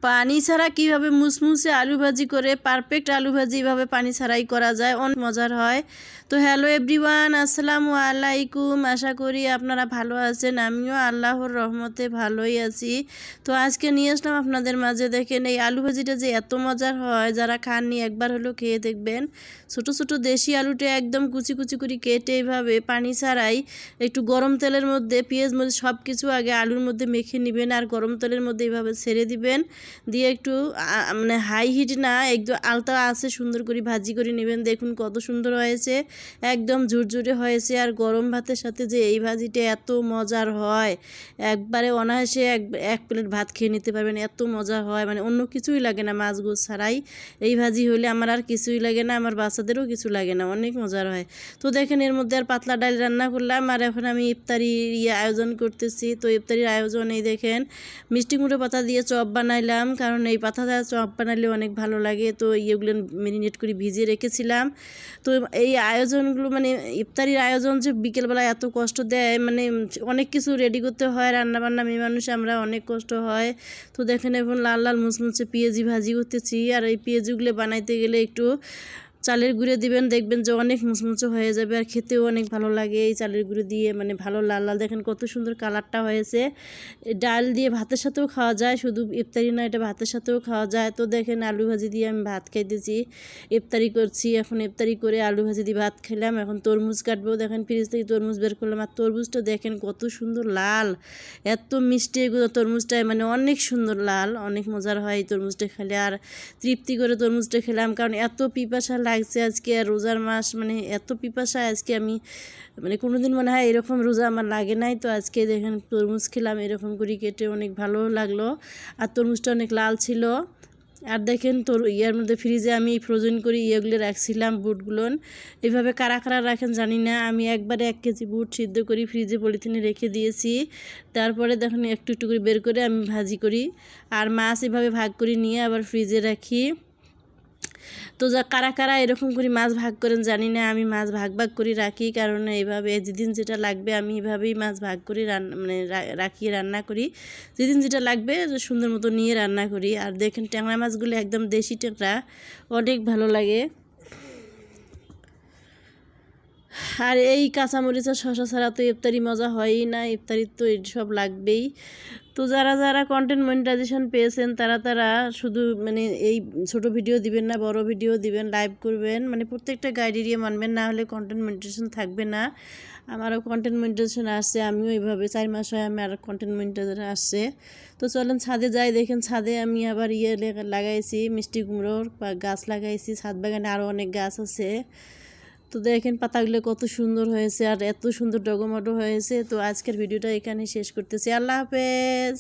পানি ছাড়া কিভাবে মুসমুসে আলু ভাজি করে পারফেক্ট আলু ভাজি এভাবে পানি ছাড়াই করা যায়, অনেক মজার হয়। তো হ্যালো এভরিওয়ান, আসসালামু আলাইকুম। আশা করি আপনারা ভালো আছেন, আমিও আল্লাহর রহমতে ভালোই আছি। তো আজকে নিয়ে আসলাম আপনাদের মাঝে, দেখেন এই আলু ভাজিটা যে এত মজার হয়, যারা খাননি একবার হলেও খেয়ে দেখবেন। ছোট ছোট দেশি আলুটা একদম কুচি কুচি করে কেটে এইভাবে পানি ছাড়াই একটু গরম তেলের মধ্যে পেঁয়াজ মরিচ সব কিছু আগে আলুর মধ্যে মেখে নেবেন, আর গরম তেলের মধ্যে এইভাবে ছেড়ে দিবেন, দিয়ে একটু মানে হাই হিট না, একদম আলতা আছে সুন্দর করে ভাজি করে নেবেন। দেখুন কত সুন্দর হয়েছে, একদম ঝুরঝুরে হয়েছে। আর গরম ভাতের সাথে যে এই ভাজিটা এত মজার হয়, একবারে অনায়াসে এক প্লেট ভাত খেয়ে নিতে পারবেন, এত মজা হয়। মানে অন্য কিছুই লাগে না, মাছ গোছ ছাড়াই এই ভাজি হলে আমার আর কিছুই লাগে না, আমার বাচ্চাদেরও কিছু লাগে না, অনেক মজার হয়। তো দেখেন এর মধ্যে আর পাতলা ডাল রান্না করলাম, আর এখন আমি ইফতারির আয়োজন করতেছি। তো ইফতারির আয়োজন এই দেখেন, মিষ্টি কুমড়ো পাতা দিয়ে চপ বানাইলাম, কারণ এই পাতা চপ বানালে অনেক ভালো লাগে। তো এগুলো মেরিনেট করে ভিজিয়ে রেখেছিলাম। তো এই আয়োজনগুলো মানে ইফতারির আয়োজন যে বিকেলবেলা এত কষ্ট দেয়, মানে অনেক কিছু রেডি করতে হয়, রান্নাবান্না মেয়ে মানুষ আমরা, অনেক কষ্ট হয়। তো দেখেন এখন লাল লাল মুচমুচে পেঁয়াজি ভাজি করতেছি, আর এই পেঁয়াজিগুলো বানাইতে গেলে একটু চালের গুঁড়ো দিবেন, দেখবেন যে অনেক মুচমুচে হয়ে যাবে, আর খেতেও অনেক ভালো লাগে এই চালের গুঁড়ো দিয়ে। মানে ভালো লাল লাল, দেখেন কত সুন্দর কালারটা হয়েছে। ডাল দিয়ে ভাতের সাথেও খাওয়া যায়, শুধু ইফতারি না, এটা ভাতের সাথেও খাওয়া যায়। তো দেখেন আলু ভাজি দিয়ে আমি ভাত খাইতেছি, ইফতারি করছি। এখন ইফতারি করে আলু ভাজি দিয়ে ভাত খেলাম, এখন তরমুজ কাটবো। দেখেন ফ্রিজ থেকে তরমুজ বের করলাম, আর তরমুজটা দেখেন কত সুন্দর লাল, এত মিষ্টি এগুলো তরমুজটা, মানে অনেক সুন্দর লাল, অনেক মজার হয় এই তরমুজটা খেলে। আর তৃপ্তি করে তরমুজটা খেলাম, কারণ এত পিপাসা লাগছে আজকে, আর রোজার মাস, মানে এত পিপাসা আজকে আমি, মানে কোনোদিন মনে হয় এরকম রোজা আমার লাগে নাই। তো আজকে দেখেন তরমুজ খেলাম এরকম করে কেটে, অনেক ভালো লাগলো। আর তরমুজটা অনেক লাল ছিল। আর দেখেন তোর ইয়ার মধ্যে ফ্রিজে আমি ফ্রোজেন করে ইয়েগুলো রাখছিলাম, বুটগুলো। এইভাবে কারা কারা রাখেন জানি না, আমি একবারে 1 কেজি বুট সিদ্ধ করি ফ্রিজে পলিথিনে রেখে দিয়েছি। তারপরে দেখুন একটু একটু করে বের করে আমি ভাজি করি, আর মাছ এভাবে ভাগ করে নিয়ে আবার ফ্রিজে রাখি। তো যা কারা কারা এরকম করে মাছ ভাগ করেন জানি না, আমি মাছ ভাগ ভাগ করে রাখি, কারণ এইভাবে যেদিন যেটা লাগবে আমি এভাবেই মাছ ভাগ করে মানে রাখি, রান্না করি। যেদিন যেটা লাগবে সুন্দর মতো নিয়ে রান্না করি। আর দেখেন ট্যাংরা মাছগুলো একদম দেশি ট্যাংরা, অনেক ভালো লাগে। আর এই কাঁচামরিচ আর শসা ছাড়া তো ইফতারি মজা হয়ই না, ইফতারির তো সব লাগবেই। তো যারা যারা কন্টেন্ট মনিটাইজেশন পেয়েছেন তারা শুধু মানে এই ছোট ভিডিও দিবেন না, বড় ভিডিও দিবেন, লাইভ করবেন, মানে প্রত্যেকটা গাইডেরিয়া মানবেন, না হলে কন্টেন্ট মনিটাইজেশন থাকবে না। আমারও কন্টেন্ট মনিটাইজেশন আসছে, আমিও এইভাবে 4 মাস হয় আমি আর কন্টেন্ট মনিটাইজেশন আসছে। তো চলেন ছাদে যাই। দেখেন ছাদে আমি আবার লাগাইছি মিষ্টি কুমড়োর গাছ লাগাইছি, ছাদ বাগানে আরও অনেক গাছ আছে। তো দেখেন পাতাগুলো কত সুন্দর হয়েছে, আর এত সুন্দর ডগমটো হয়েছে। তো আজকের ভিডিওটা এখানে শেষ করতেছি, আল্লাহ হাফেজ।